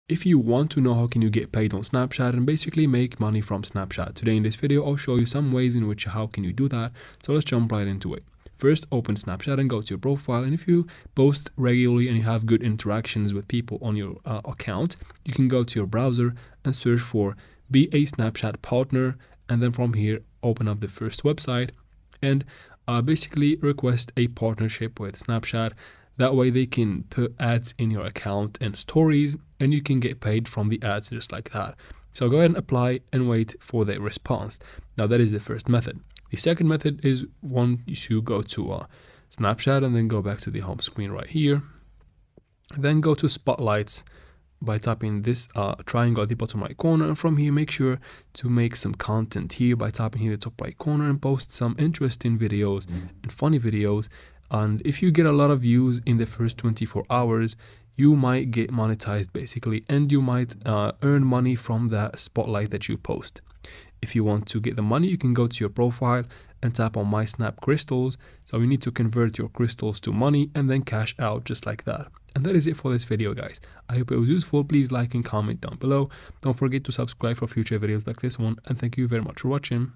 If you want to know how can you get paid on Snapchat and basically make money from Snapchat, today in this video I'll show you some ways in which how can you do that. So let's jump right into it. First, open Snapchat and go to your profile, and if you post regularly and you have good interactions with people on your account, you can go to your browser and search for be a Snapchat partner, and then from here open up the first website and basically request a partnership with Snapchat. That way they can put ads in your account and stories, and you can get paid from the ads just like that. So go ahead and apply and wait for the response. Now that is the first method. The second method is one you go to Snapchat and then go back to the home screen right here. Then go to Spotlights by tapping this triangle at the bottom right corner, and from here make sure to make some content here by tapping here the top right corner and post some interesting videos and funny videos. And if you get a lot of views in the first 24 hours, you might get monetized basically, and you might earn money from that spotlight that you post. If you want to get the money, you can go to your profile and tap on My Snap Crystals. So you need to convert your crystals to money and then cash out just like that. And that is it for this video, guys. I hope it was useful. Please like and comment down below. Don't forget to subscribe for future videos like this one, and thank you very much for watching.